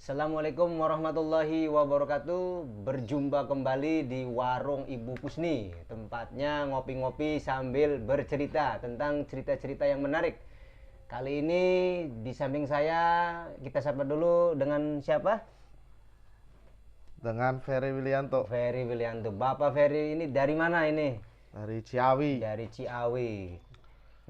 Assalamualaikum warahmatullahi wabarakatuh. Berjumpa kembali di Warung Ibu Kusni. Tempatnya ngopi-ngopi sambil bercerita tentang cerita-cerita yang menarik. Kali ini di samping saya, kita sapa dulu dengan siapa? Dengan Ferry Wilianto Ferry Wilianto. Bapak Ferry ini dari mana ini? dari Ciawi. Dari Ciawi.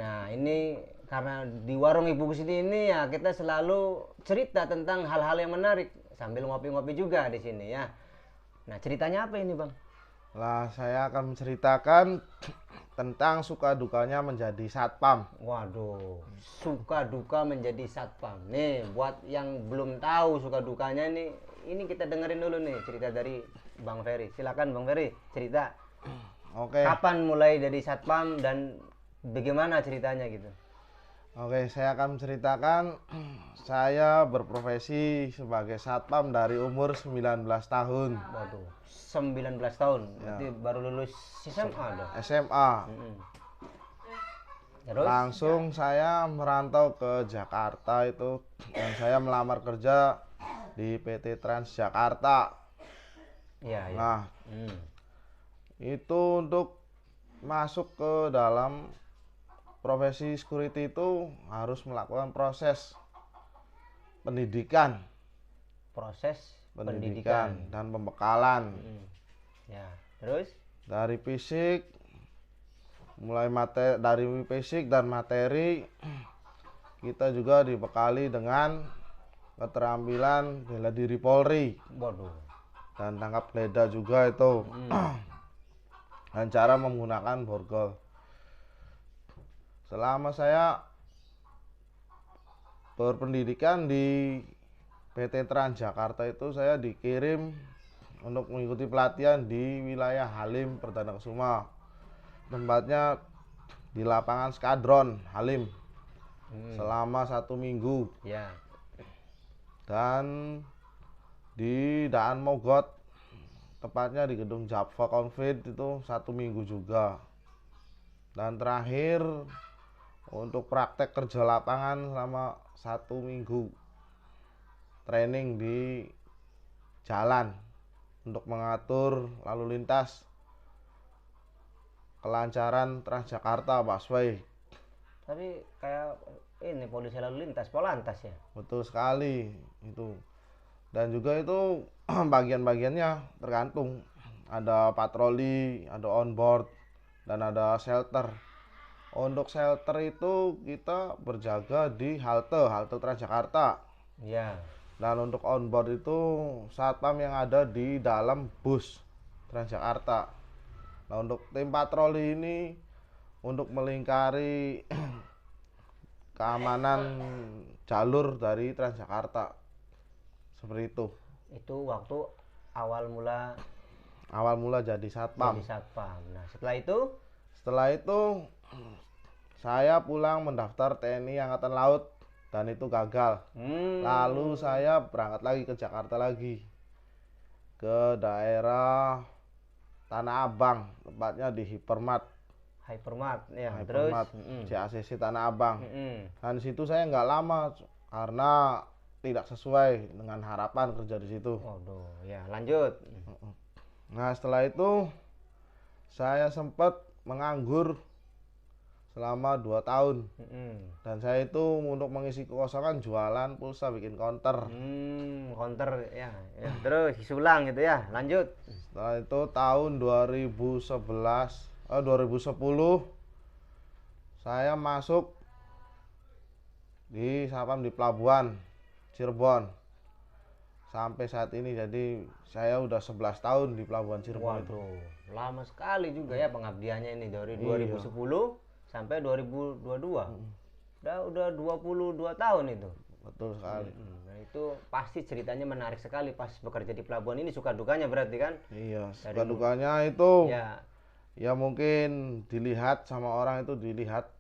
Nah, ini karena di Warung Ibu Kusni ini ya kita selalu cerita tentang hal-hal yang menarik sambil ngopi-ngopi juga di sini ya. Nah, ceritanya apa ini, Bang? Lah, saya akan menceritakan tentang suka dukanya menjadi satpam. Waduh, suka duka menjadi satpam. Nih, buat yang belum tahu suka dukanya ini kita dengerin dulu nih cerita dari Bang Ferry. Silakan Bang Ferry, cerita. Oke. Kapan mulai dari satpam dan bagaimana ceritanya gitu? Oke, saya akan menceritakan saya berprofesi sebagai satpam dari umur 19 tahun. Waduh, 19 tahun. Ya. Berarti baru lulus SMA dong. SMA. Mm-mm. Terus? Langsung saya merantau ke Jakarta itu dan saya melamar kerja di PT Transjakarta. Iya, iya. Nah, itu untuk masuk ke dalam profesi security itu harus melakukan proses pendidikan, Proses pendidikan. dan pembekalan Ya, terus? dari fisik, dari fisik dan materi. Kita juga dibekali dengan keterampilan bela diri Polri Waduh. dan tangkap geledah juga itu dan cara menggunakan borgol. Selama saya berpendidikan di PT Transjakarta itu saya dikirim untuk mengikuti pelatihan di wilayah Halim Perdana Kusuma, tempatnya di lapangan Skadron Halim selama 1 minggu, Ya. dan di Daan Mogot, tepatnya di gedung Java Konfit itu 1 minggu juga, dan terakhir untuk praktek kerja lapangan selama 1 minggu training di jalan untuk mengatur lalu lintas kelancaran Transjakarta busway. Tapi kayak ini polisi lalu lintas, Polantas ya. Betul sekali itu. Dan juga itu bagian-bagiannya tergantung, ada patroli, ada on board, dan ada shelter. Untuk shelter itu kita berjaga di halte Transjakarta. Ya. Dan untuk on board itu satpam yang ada di dalam bus Transjakarta. Nah, untuk tim patroli ini untuk melingkari keamanan jalur dari Transjakarta. Seperti itu. Itu waktu awal mula Jadi satpam. jadi satpam. Nah, setelah itu Saya pulang mendaftar TNI Angkatan Laut dan itu gagal. Lalu saya berangkat lagi ke Jakarta lagi, ke daerah Tanah Abang, tepatnya di Hypermart ya. Terus JACC Tanah Abang. Dan di situ saya nggak lama karena tidak sesuai dengan harapan kerja di situ. waduh, ya, lanjut. Nah, setelah itu saya sempat menganggur selama 2 tahun. Dan saya itu untuk mengisi kekosongan jualan pulsa, bikin counter. Counter ya. Terus ulang gitu ya. Lanjut. Setelah itu tahun 2010 saya masuk di satpam di pelabuhan Cirebon sampai saat ini. Jadi saya udah 11 tahun di pelabuhan Cirebon. Waduh, lama sekali juga ya pengabdiannya ini dari 2010 sampai 2022. Udah 22 tahun itu. Betul sekali. Nah, itu pasti ceritanya menarik sekali pas bekerja di pelabuhan ini, suka dukanya berarti kan? Iya, suka dukanya itu Ya, ya mungkin dilihat sama orang itu dilihat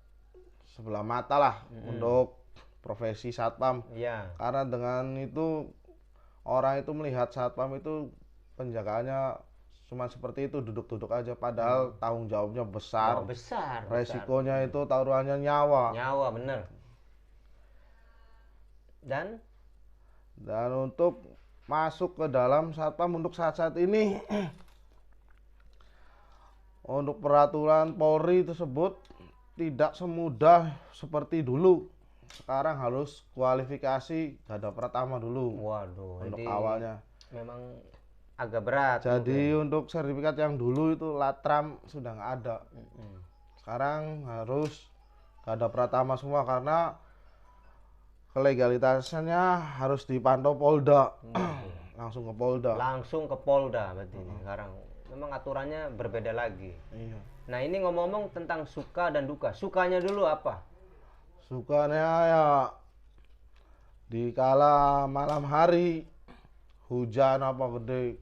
sebelah mata lah untuk profesi satpam. ya. Karena dengan itu orang itu melihat satpam itu penjagaannya cuma seperti itu, duduk-duduk aja, padahal tanggung jawabnya besar. Besar. Resikonya itu taruhannya nyawa. Nyawa bener. Dan Dan untuk masuk ke dalam satpam untuk saat-saat ini untuk peraturan Polri tersebut tidak semudah seperti dulu. Sekarang harus kualifikasi garda pertama dulu. Waduh, untuk jadi awalnya. memang agak berat. Jadi untuk sertifikat yang dulu itu Latram sudah nggak ada. Sekarang harus garda pertama semua karena kelegalitasnya harus dipantau Polda. Langsung ke Polda. Langsung ke Polda berarti ini sekarang. Memang aturannya berbeda lagi. Iya. Nah, ini ngomong-ngomong tentang suka dan duka. Sukanya dulu apa? Sukanya ya di kala malam hari hujan apa gede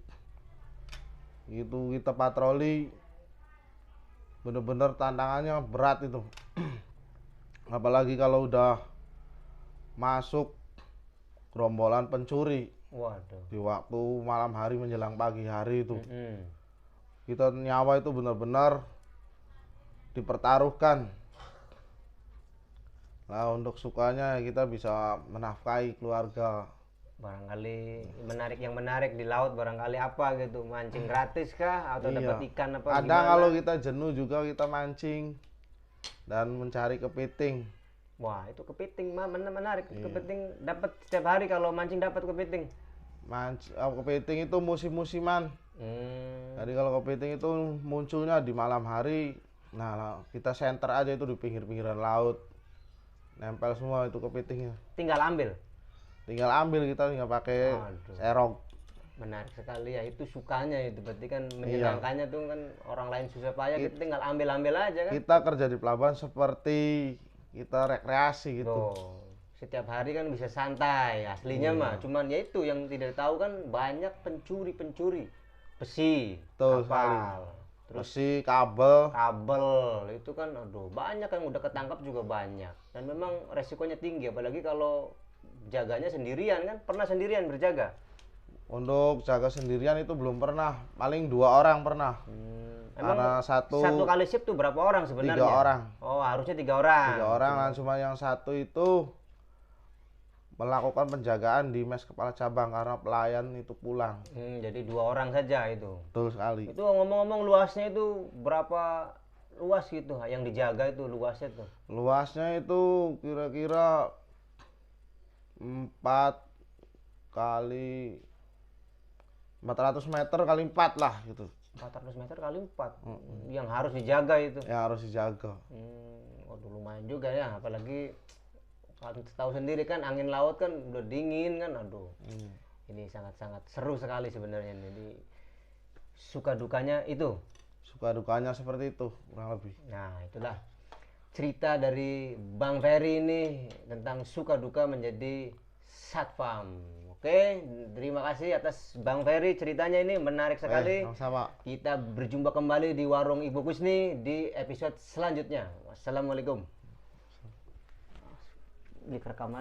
itu kita patroli bener-bener tantangannya berat itu. Apalagi kalau udah masuk gerombolan pencuri Waduh. di waktu malam hari menjelang pagi hari itu. Kita nyawa itu benar-benar dipertaruhkan. Nah, untuk sukanya kita bisa menafkahi keluarga. Barangkali yang menarik di laut barangkali apa gitu, mancing gratis kah atau Iya. dapat ikan apa Kadang gimana? kalau kita jenuh juga kita mancing dan mencari kepiting. Wah, itu kepiting mah menarik. Iya. Kepiting dapat setiap hari kalau mancing dapat kepiting. Kepiting itu musim-musiman. Jadi kalau kepiting itu munculnya di malam hari, nah kita senter aja itu di pinggir-pinggiran laut. Nempel semua itu kepitingnya. Tinggal ambil. Kita tinggal pakai Aduh. serong. Menarik sekali ya, itu sukanya itu berarti kan menyenangkannya tuh kan orang lain susah payah kita tinggal ambil aja kan. Kita kerja di pelabuhan seperti kita rekreasi gitu. Tuh, setiap hari kan bisa santai aslinya mah, cuman ya itu yang tidak tahu kan banyak pencuri besi, Betul kapal, terus Besi, kabel. kabel itu kan aduh banyak yang udah ketangkap juga banyak dan memang resikonya tinggi apalagi kalau jaganya sendirian kan. Pernah sendirian berjaga? Untuk jaga sendirian itu belum pernah, paling 2 orang pernah. Emang Karena satu kali shift tuh berapa orang sebenarnya? 3 orang. Oh, harusnya 3 orang. 3 orang kan, cuma yang satu itu melakukan penjagaan di mes kepala cabang karena pelayan itu pulang. Jadi 2 orang saja itu. Betul sekali. Itu ngomong-ngomong luasnya itu berapa luas gitu yang dijaga itu luasnya tuh? Luasnya itu kira-kira 400 meter kali 4 lah gitu. 400 meter kali 4 yang harus dijaga itu. Yang harus dijaga. Waduh lumayan juga ya, apalagi tahu sendiri kan angin laut kan udah dingin kan, aduh. Ini sangat-sangat seru sekali sebenarnya. Jadi suka dukanya itu. Suka dukanya seperti itu kurang lebih. Nah itulah cerita dari Bang Ferry ini tentang suka duka menjadi satpam. Oke, terima kasih atas Bang Ferry, ceritanya ini menarik sekali. Sama-sama. Kita berjumpa kembali di Warung Ibu Kusni di episode selanjutnya. Wassalamualaikum. Di rekaman.